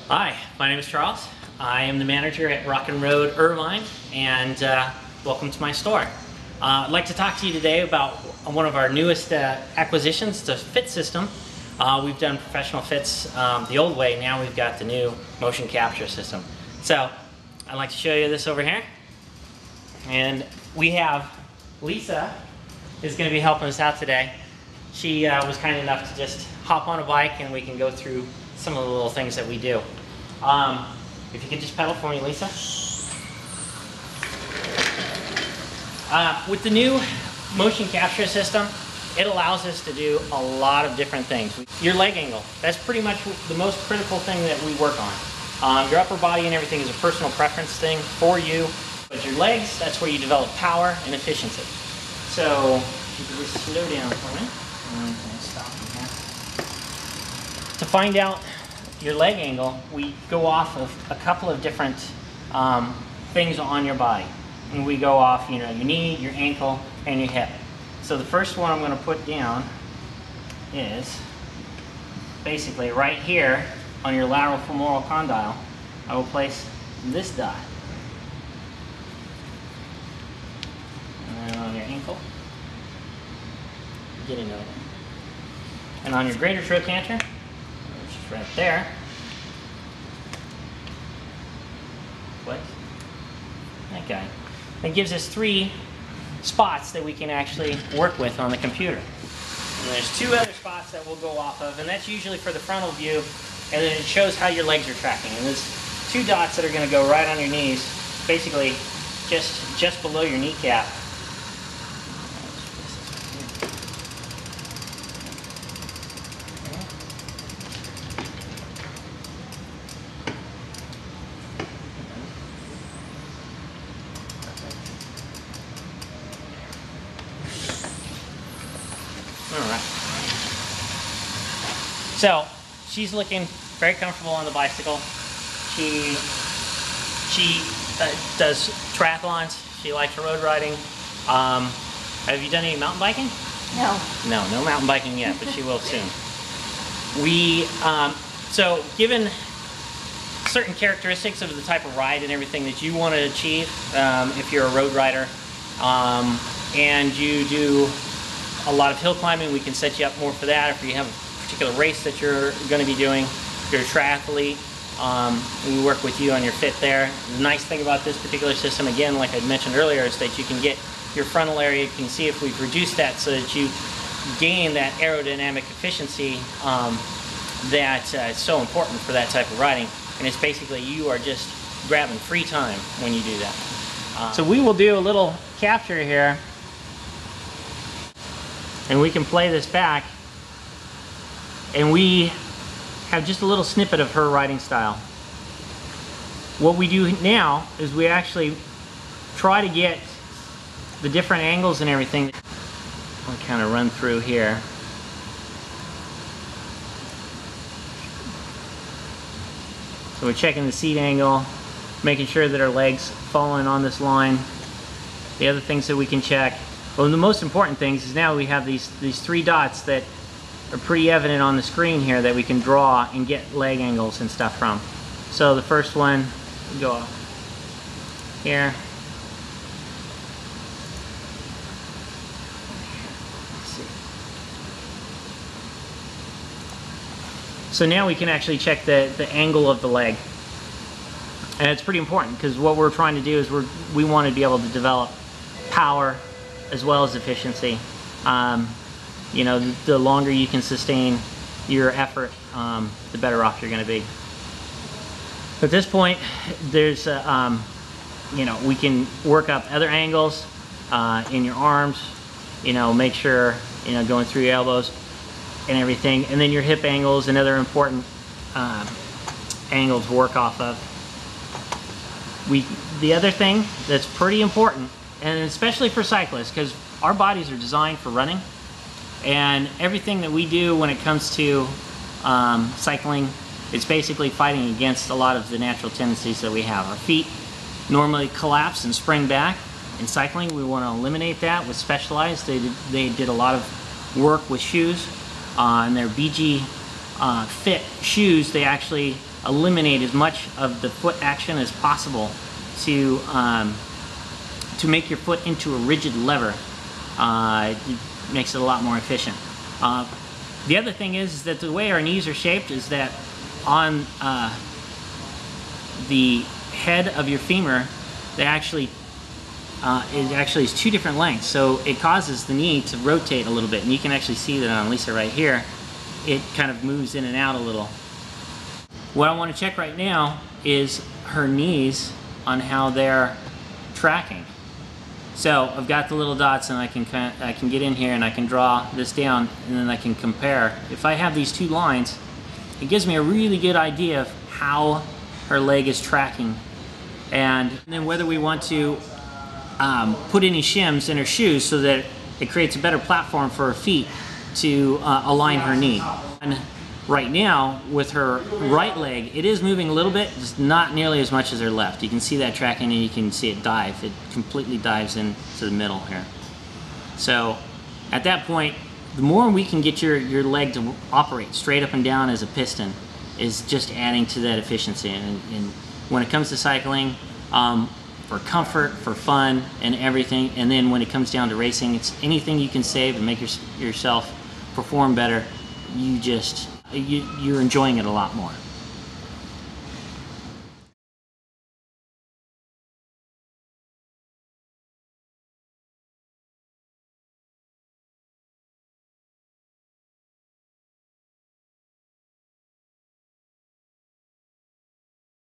Hi, my name is Charles. I am the manager at Rock and Road Irvine, and welcome to my store. I'd like to talk to you today about one of our newest acquisitions, the fit system. We've done professional fits the old way. Now we've got the new motion capture system. So I'd like to show you this over here. And we have Lisa is going to be helping us out today. She was kind enough to just hop on a bike and we can go through some of the little things that we do. If you could just pedal for me, Lisa. With the new motion capture system, it allows us to do a lot of different things. Your leg angle, that's pretty much the most critical thing that we work on. Your upper body and everything is a personal preference thing for you, but your legs, that's where you develop power and efficiency. So, if you could just slow down for me. Stop here. To find out your leg angle, we go off of a couple of different things on your body. And we go off, your knee, your ankle, and your hip. So the first one I'm going to put down is basically right here on your lateral femoral condyle. I will place this dot. And then on your ankle, get into it. And on your greater trochanter, which is right there, what? That guy. It gives us 3 spots that we can actually work with on the computer. And there's 2 other spots that we'll go off of, and that's usually for the frontal view, and then it shows how your legs are tracking. And there's 2 dots that are going to go right on your knees, basically just below your kneecap. Alright. So, she's looking very comfortable on the bicycle. She does triathlons. She likes road riding. Have you done any mountain biking? No. No mountain biking yet, but she will soon. So given certain characteristics of the type of ride and everything that you want to achieve, if you're a road rider, and you do a lot of hill climbing, we can set you up more for that. If you have a particular race that you're going to be doing, if you're a triathlete, we work with you on your fit there. The nice thing about this particular system, again, like I mentioned earlier, is that you can get your frontal area. You can see if we've reduced that so that you gain that aerodynamic efficiency that is so important for that type of riding. And it's basically you are just grabbing free time when you do that. So we will do a little capture here. And we can play this back, and we have just a little snippet of her riding style. What we do now is we actually try to get the different angles and everything. I'll kind of run through here. So we're checking the seat angle, making sure that our legs falling on this line. The other things that we can check. Well, the most important things is now we have these 3 dots that are pretty evident on the screen here that we can draw and get leg angles and stuff from. So the first one, we go here. So now we can actually check the angle of the leg. And it's pretty important because what we're trying to do is we want to be able to develop power as well as efficiency. The longer you can sustain your effort, the better off you're going to be. At this point, there's, we can work up other angles in your arms, make sure, going through your elbows and everything. And then your hip angles and other important angles to work off of. The other thing that's pretty important, and especially for cyclists, because our bodies are designed for running, and everything that we do when it comes to cycling, it's basically fighting against a lot of the natural tendencies that we have. Our feet normally collapse and spring back. In cycling, we want to eliminate that with Specialized. They did a lot of work with shoes, and their BG fit shoes, they actually eliminate as much of the foot action as possible to make your foot into a rigid lever. It makes it a lot more efficient. The other thing is that the way our knees are shaped is that on the head of your femur, it actually is two different lengths, so it causes the knee to rotate a little bit, and you can actually see that on Lisa right here. It kind of moves in and out a little. What I want to check right now is her knees on how they're tracking. So I've got the little dots, and I can get in here and I can draw this down, and then I can compare. If I have these two lines, it gives me a really good idea of how her leg is tracking, and then whether we want to put any shims in her shoes so that it creates a better platform for her feet to align her knee. And right now, with her right leg, it is moving a little bit, just not nearly as much as her left. You can see that tracking, and you can see it dive. It completely dives into the middle here. So at that point, the more we can get your leg to operate straight up and down as a piston is just adding to that efficiency. And when it comes to cycling, for comfort, for fun, and everything, and then when it comes down to racing, it's anything you can save and make yourself perform better. You're enjoying it a lot more.